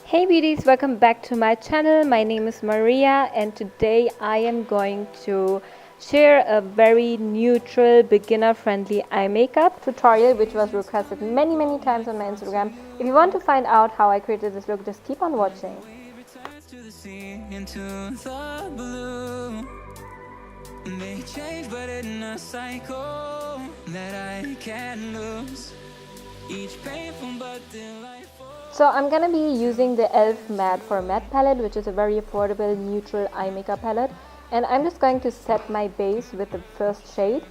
Hey beauties, welcome back to my channel. My name is Maria and today I am going to share a very neutral beginner friendly eye makeup tutorial which was requested many times on my Instagram. If you want to find out how I created this look, just keep on watching. They change but in a cycle that I can't lose. Each painful but delightful. So I'm gonna be using the e.l.f. Matte for Matte palette, which is a very affordable neutral eye makeup palette, and I'm just going to set my base with the first shade.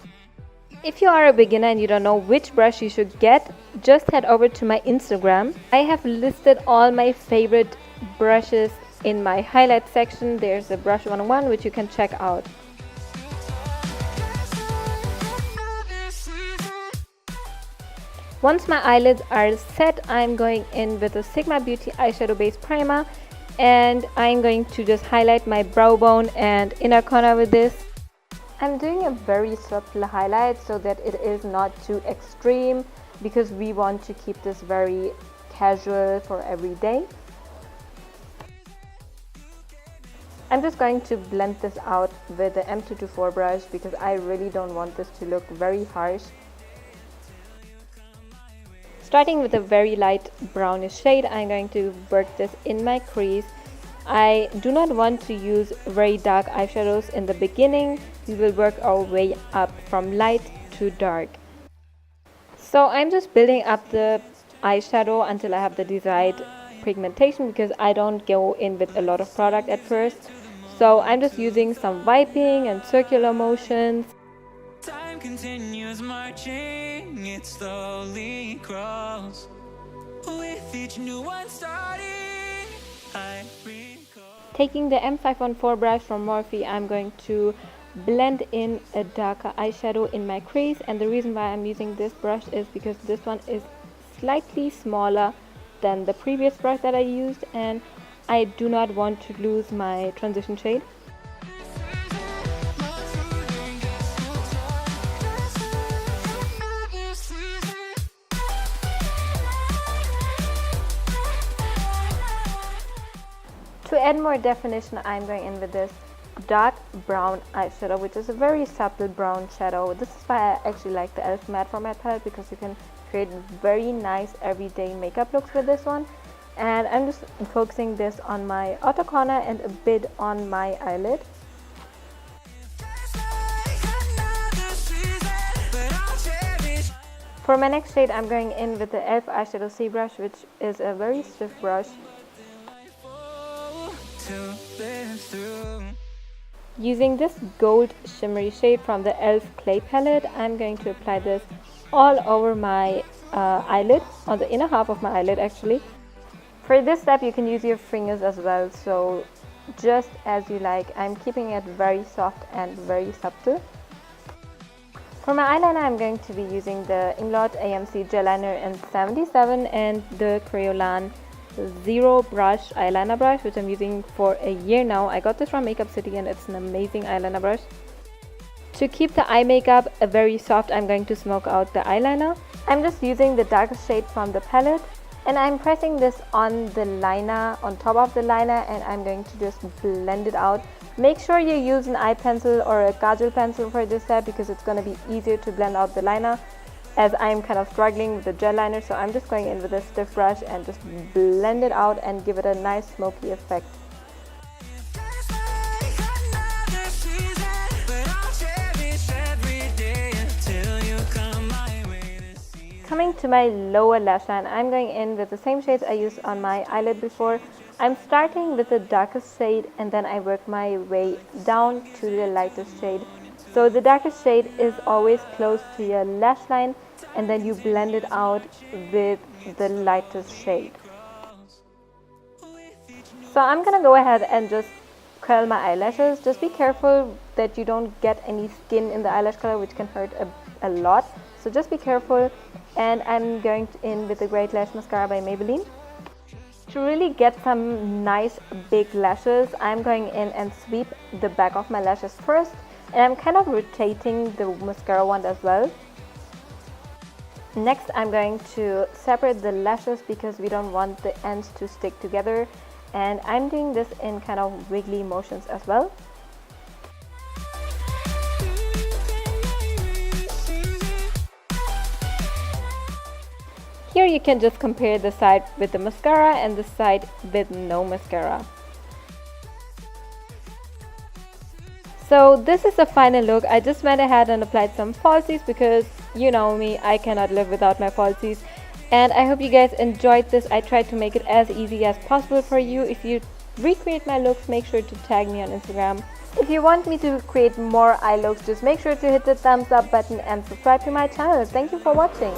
If you are a beginner and you don't know which brush you should get, just head over to my Instagram. I have listed all my favorite brushes in my highlight section. There's a brush 101 which you can check out. Once my eyelids are set, I'm going in with a Sigmabeauty eyeshadow base primer and I'm going to just highlight my brow bone and inner corner with this. I'm doing a very subtle highlight so that it is not too extreme because we want to keep this very casual for every day. I'm just going to blend this out with the M224 brush because I really don't want this to look very harsh. Starting with a very light brownish shade, I'm going to work this in my crease. I do not want to use very dark eyeshadows in the beginning. We will work our way up from light to dark. So I'm just building up the eyeshadow until I have the desired pigmentation because I don't go in with a lot of product at first. So I'm just using some wiping and circular motions. Time continues marching, it slowly crawls. With each new one starting, I recall. Taking the M514 brush from Morphe, I'm going to blend in a darker eyeshadow in my crease, and the reason why I'm using this brush is because this one is slightly smaller than the previous brush that I used, and I do not want to lose my transition shade. To add more definition, I'm going in with this dark brown eyeshadow, which is a very subtle brown shadow. This is why I actually like the e.l.f. Matte for Matte palette, because you can create very nice everyday makeup looks with this one. And I'm just focusing this on my outer corner and a bit on my eyelid. For my next shade, I'm going in with the e.l.f. eyeshadow C brush, which is a very stiff brush. Using this gold shimmery shade from the e.l.f. Clay palette, I'm going to apply this all over my eyelid, on the inner half of my eyelid actually. For this step you can use your fingers as well, so just as you like. I'm keeping it very soft and very subtle. For my eyeliner, I'm going to be using the Inglot AMC Gel Liner in 77 and the Crayolan Zero Brush eyeliner brush, which I'm using for a year now. I got this from Makeup City and it's an amazing eyeliner brush. To keep the eye makeup very soft, I'm going to smoke out the eyeliner. I'm just using the darkest shade from the palette and I'm pressing this on the liner, on top of the liner, and I'm going to just blend it out. Make sure you use an eye pencil or a kajal pencil for this step because it's going to be easier to blend out the liner, as I'm kind of struggling with the gel liner. So I'm just going in with a stiff brush and just blend it out and give it a nice smoky effect. Coming to my lower lash line, I'm going in with the same shades I used on my eyelid before. I'm starting with the darkest shade and then I work my way down to the lightest shade. So the darkest shade is always close to your lash line and then you blend it out with the lightest shade. So I'm gonna go ahead and just curl my eyelashes. Just be careful that you don't get any skin in the eyelash color, which can hurt a lot. So just be careful. And I'm going in with the Great Lash Mascara by Maybelline. To really get some nice big lashes, I'm going in and sweep the back of my lashes first. And I'm kind of rotating the mascara wand as well. Next, I'm going to separate the lashes because we don't want the ends to stick together, and I'm doing this in kind of wiggly motions as well. Here you can just compare the side with the mascara and the side with no mascara. So this is the final look. I just went ahead and applied some falsies because you know me, I cannot live without my falsies. And I hope you guys enjoyed this. I tried to make it as easy as possible for you. If you recreate my looks, make sure to tag me on Instagram. If you want me to create more eye looks, just make sure to hit the thumbs up button and subscribe to my channel. Thank you for watching.